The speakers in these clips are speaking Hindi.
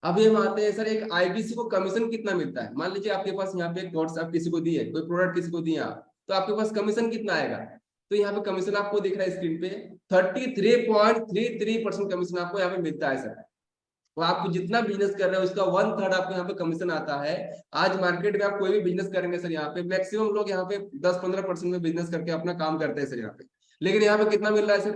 अभी हम आते हैं सर, एक आईबीसी को कमीशन कितना मिलता है। मान लीजिए आपके पास यहाँ पे कोर्स आप किसी को दिए, कोई प्रोडक्ट किसी को दिया, तो आपके पास कमीशन कितना आएगा। तो यहाँ पे कमीशन आपको दिख रहा है स्क्रीन पे, 33.33% कमीशन आपको यहाँ पे मिलता है सर। तो आप जितना बिजनेस कर रहे हो उसका 1/3 आपको यहाँ पे कमीशन आता है। आज मार्केट में आप कोई भी बिजनेस करेंगे सर, यहाँ पे मैक्सिमम लोग यहाँ पे 10-15% में बिजनेस करके अपना काम करते हैं सर यहाँ पे। लेकिन यहाँ पे कितना मिल रहा है सर,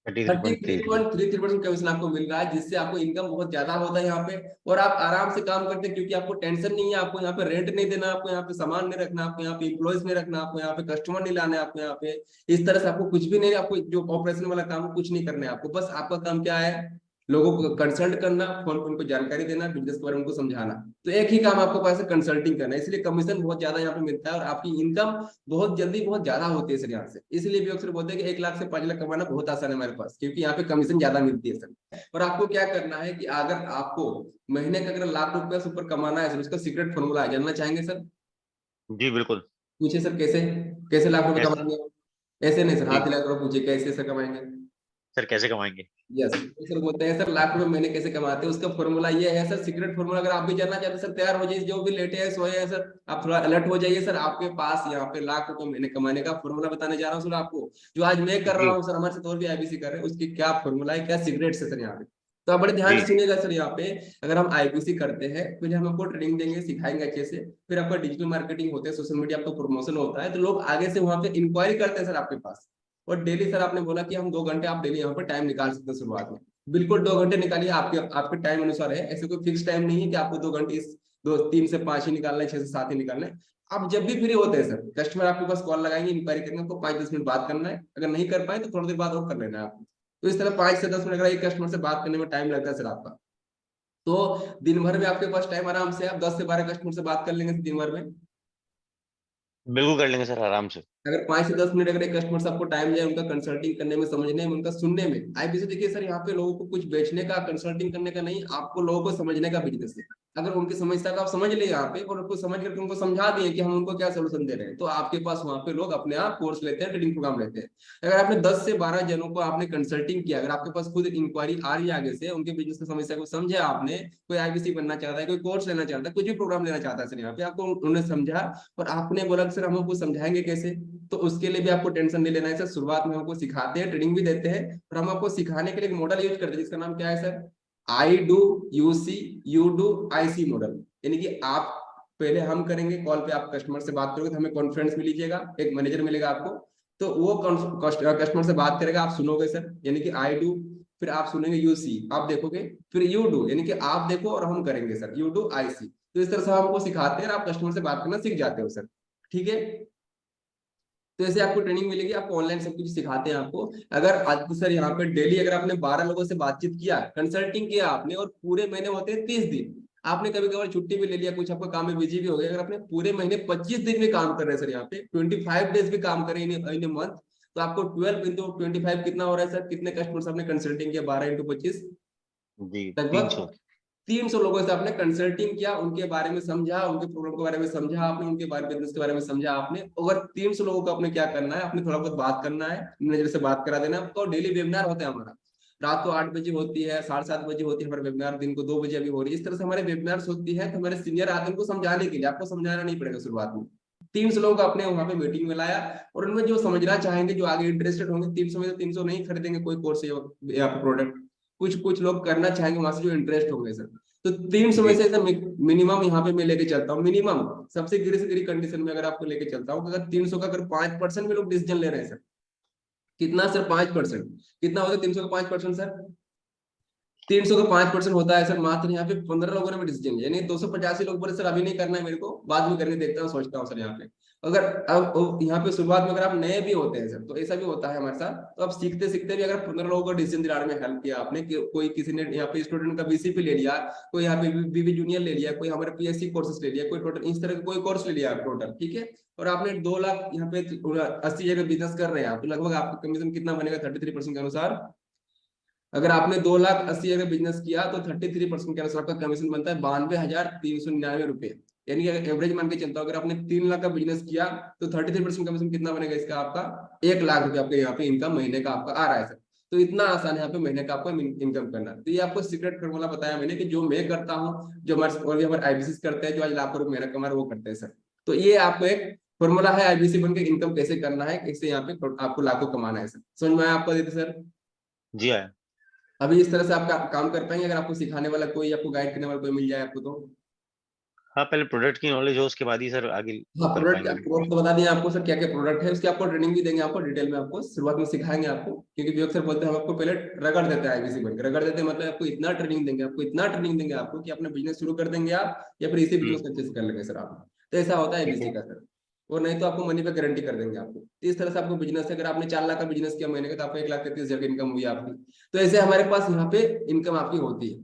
33.33। 33.33% कमीशन आपको मिल रहा है, जिससे आपको इनकम बहुत ज्यादा होता है यहाँ पे। और आप आराम से काम करते हैं, क्योंकि आपको टेंशन नहीं है, आपको यहाँ पे रेंट नहीं देना, आपको यहाँ पे सामान नहीं रखना, आपको यहाँ पे इम्प्लॉइज नहीं रखना, आपको यहाँ पे कस्टमर नहीं लाना है, आपको यहाँ पे इस तरह से आपको कुछ भी नहीं, आपको जो ऑपरेशन वाला काम है कुछ नहीं करना है आपको। बस आपका काम क्या है, लोगों को कंसल्ट करना, फोन पर उनको जानकारी देना, बिजनेस के बारे में उनको समझाना। तो एक ही काम आपको पास कंसल्टिंग करना है, इसलिए कमीशन बहुत ज्यादा यहाँ पे मिलता है और आपकी इनकम बहुत जल्दी बहुत ज्यादा होती है सर यहाँ से। इसलिए भी अक्सर बोलते हैं कि 1 लाख से 5 लाख कमाना बहुत आसान है हमारे पास, क्योंकि यहाँ पे कमीशन ज्यादा मिलती है सर। और आपको क्या करना है कि अगर आपको महीने का अगर लाख रुपया से ऊपर कमाना है सर, उसका सीक्रेट फॉर्मूला है, जानना चाहेंगे सर। जी बिल्कुल। पूछे सर, कैसे कैसे लाख रुपए कैसे? कमाएंगे। ऐसे नहीं सर, जी हाथ हिला कर पूछे कैसे सर कमाएंगे। सर, कैसे कमाएंगे? यस, तो सर बोलते हैं सर लाख रुपए महीने कैसे कमाते हैं, उसका फॉर्मूला ये है सर, सीक्रेट फॉर्मूला। अगर आप भी जानना चाहते हैं सर, तैयार हो जाइए, जो भी लेटे हैं सोए हैं सर, आप थोड़ा अलर्ट हो जाइए सर। आपके पास यहाँ पे लाख रुपए महीने कमाने का फॉर्मूला बताने जा रहा हूँ सर आपको, जो आज मैं कर रहा जी हूँ सर, हमारे साथ और भी आईबीसी कर रहे हैं, उसकी क्या फॉर्मूला है, क्या सीक्रेट है सर यहाँ पे। तो आप बड़े ध्यान जी से सुनिएगा सर यहाँ पे। अगर हम आईबीसी करते हैं, पहले हम आपको ट्रेनिंग देंगे, सिखाएंगे अच्छे से, फिर आपका डिजिटल मार्केटिंग होता है, सोशल मीडिया आपका प्रमोशन होता है, तो लोग आगे से वहां पे इंक्वायरी करते हैं सर आपके पास। और डेली सर आपने बोला कि हम 2 घंटे आप डेली यहाँ पर टाइम निकाल सकते हैं शुरुआत में। बिल्कुल 2 घंटे निकालिए, आपके आपके टाइम अनुसार है, ऐसे कोई फिक्स टाइम नहीं है कि आपको 2 घंटे इस 2 3 से 5 ही निकालना है, 6 से 7 ही निकालना है। आप जब भी फ्री होते हैं सर, कस्टमर आपके पास कॉल लगाएंगे, इंक्वायरी करेंगे, आपको 5-10 मिनट बात करना है। अगर नहीं कर पाए तो थोड़ी देर बाद और कर लेना है आपको। तो इस तरह 5 से 10 मिनट अगर एक कस्टमर से बात करने में टाइम लगता है सर आपका, तो दिन भर में आपके पास टाइम आराम से आप 10 से 12 कस्टमर से बात कर लेंगे दिन भर में। बिल्कुल कर लेंगे सर, आराम से। अगर 5 से 10 मिनट अगर एक कस्टमर से आपको टाइम जाए उनका कंसल्टिंग करने में, समझने में, उनका सुनने में। आईबीसी देखिए सर, यहाँ पे लोगों को कुछ बेचने का, कंसल्टिंग करने का नहीं, आपको लोगों को समझने का बिजनेस है। अगर उनकी समस्या का आप समझ ले यहाँ पे, और उनको समझ करके उनको समझा दिए कि हम उनको क्या सोल्यूशन दे रहे हैं, तो आपके पास वहां पे लोग अपने आप कोर्स लेते हैं, ट्रेनिंग प्रोग्राम लेते हैं। अगर आपने 10 से 12 जनों को आपने कंसल्टिंग किया, अगर आपके पास खुद इंक्वायरी आ रही है आगे से, उनके बिजनेस की समस्या को समझे आपने, कोई आईबीसी बनना चाहता है, कोई कोर्स लेना चाहता है, कुछ भी प्रोग्राम लेना चाहता है सर, यहाँ पे आपको उन्होंने समझा और आपने बोला कि सर हम आपको समझाएंगे कैसे, तो उसके लिए भी आपको टेंशन नहीं लेना है सर। शुरुआत में हमको सिखाते हैं, ट्रेनिंग भी देते हैं, और हम आपको सिखाने के लिए एक मॉडल यूज करते हैं, जिसका नाम क्या है sir, I do you see you do I see model. यानी कि आप पहले हम करेंगे कॉल पे, आप कस्टमर से बात करोगे तो हमें कॉन्फ्रेंस में लीजिएगा, एक मैनेजर मिलेगा आपको, तो वो कस्टमर से बात करेगा, आप सुनोगे सर, यानी कि आई डू, फिर आप सुनेंगे यू सी, आप देखोगे, फिर यू डू, यानी कि आप देखो और हम करेंगे सर, यू डू आई सी। तो इस तरह से हमको सिखाते हैं और आप कस्टमर से बात करना सीख जाते हो सर। ठीक है, तो ऐसे आपको ट्रेनिंग मिलेगी, आपको ऑनलाइन सब कुछ सिखाते हैं आपको। अगर आज सर यहाँ पे डेली अगर आपने 12 लोगों से बातचीत किया, कंसल्टिंग किया आपने, और पूरे महीने होते हैं 30 दिन, आपने कभी कभार छुट्टी भी ले लिया, कुछ आपको काम में बिजी भी हो गया, अगर आपने पूरे महीने 25 दिन में काम कर रहे हैं सर, यहाँ पे 25 डेज भी काम करें इन मंथ, तो आपको 12 × 25 कितना हो रहा है सर, कितने कस्टमर्स आपने कंसल्टिंग किया, 12 × 25, जी लगभग 300। 300 लोगों से आपने कंसल्टिंग किया, उनके बारे में समझा, उनके प्रॉब्लम के बारे में समझा आपने, उनके बारे में बिजनेस के बारे में समझा आपने। अगर 300 लोगों को आपने क्या करना है, आपने थोड़ा बहुत बात करना है, मैनेजर से बात करा देना। तो डेली वेबिनार होता है हमारा, रात को 8 बजे होती है, 7:30 बजे होती है हमारे वेबिनार, दिन को 2 बजे अभी हो रही है। इस तरह से हमारे वेबिनार्स होती है, तो हमारे सीनियर आते हैं उनको समझाने के लिए, आपको समझाना नहीं पड़ेगा शुरुआत में। 300 लोग आपने वहां पे मीटिंग में लाया, और उनमें जो समझना चाहेंगे, जो आगे इंटरेस्टेड होंगे, 300 में से 300 नहीं खरीदेंगे कोई कोर्स या प्रोडक्ट, कुछ कुछ लोग करना चाहेंगे वहां से, जो इंटरेस्ट होंगे सर। तो 300 में जी से मिनिमम यहाँ पे मैं लेके चलता हूँ, मिनिमम सबसे गिरी से गिरी कंडीशन में अगर आपको लेके चलता हूँ, अगर 300 का अगर 5% भी लोग डिसीजन ले रहे हैं सर, कितना सर 5%, कितना होता है 300 का 5% सर, 300 का 5% होता है सर, मात्र यहाँ पे 15 लोगों ने भी डिसीजन लिया, यानी 285 लोग बोले सर अभी नहीं करना है मेरे को, बाद में करने देखता हूँ, सोचता हूँ सर यहाँ पे। अगर अब यहाँ पे शुरुआत में अगर आप नए भी होते हैं सर, तो ऐसा भी होता है हमारे साथ, तो आप सीखते सीखते भी अगर 15 लोगों को डिसीजन दिलाने में हेल्प किया आपने, कि कोई किसी ने यहाँ पे स्टूडेंट का बीसीपी ले लिया, कोई यहाँ पे बीबी जूनियर ले लिया, कोई हमारे पीएससी कोर्सेस ले लिया, कोई टोटल इस तरह का कोई कोर्स ले लिया टोटल, ठीक है, और आपने 2 लाख यहाँ पे 80 जगह बिजनेस कर रहे हैं आप, तो लगभग आपका कमीशन कितना बनेगा 33% के अनुसार। अगर आपने 2,80,000 का बिजनेस किया, तो 33% के अनुसार आपका कमीशन बनता है 92,399 रुपए। यानी अगर एवरेज मान के चलता हूँ, अगर आपने 3 लाख का बिजनेस किया, तो 33% कमीशन कितना बनेगा इसका आपका, 1 लाख रुपए आपके यहाँ पे इनकम महीने का आपका आ रहा है सर। तो इतना आसान है यहाँ पे महीने का आपको इनकम करना। तो ये आपको सीक्रेट फॉर्मूला बताया मैंने कि जो मैं करता हूँ, जो हमारे और भी हमारे आईबीसी करते हैं, जो आज लाखों रुपए महीना कमा रहे हैं, वो करते हैं सर। तो ये आपको एक फॉर्मूला है आईबीसी बन के इनकम कैसे करना है, कैसे यहाँ पे आपको लाखों कमाना है सर। समझ में आया आपको दीदी सर? जी आया। अभी इस तरह से आपका काम कर पाएंगे अगर आपको सिखाने वाला कोई, आपको गाइड करने वाला कोई मिल जाए आपको तो? हाँ, पहले प्रोडक्ट की नॉलेज हो, उसके बाद ही सर आगे वो हाँ, कर प्रोडक्ट पाएंगे। प्रोडक्ट तो बता दिए आपको सर क्या क्या प्रोडक्ट है, उसकी आपको ट्रेनिंग भी देंगे, आपको डिटेल में आपको शुरुआत में सिखाएंगे आपको, क्योंकि विवेक सर बोलते हैं हम आपको पहले रगड़ देते हैं आईबीसी बनकर। रगड़ देते हैं मतलब आपको इतना ट्रेनिंग देंगे, आपको इतना ट्रेनिंग देंगे आपको कि अपना बिजनेस शुरू कर देंगे आप, या फिर इसी बिजनेस को अच्छे से कर लेंगे सर आप। तो ऐसा होता है ठीक आईबीसी है। का सर। और नहीं तो आपको मनी पे गारंटी कर देंगे आपको। तो इस तरह से आपको बिजनेस है, अगर आपने 4 लाख का बिजनेस किया महीने का, तो आपको 1,30,000 की इनकम हुई आपकी। तो ऐसे हमारे पास यहाँ पे इनकम आपकी होती है।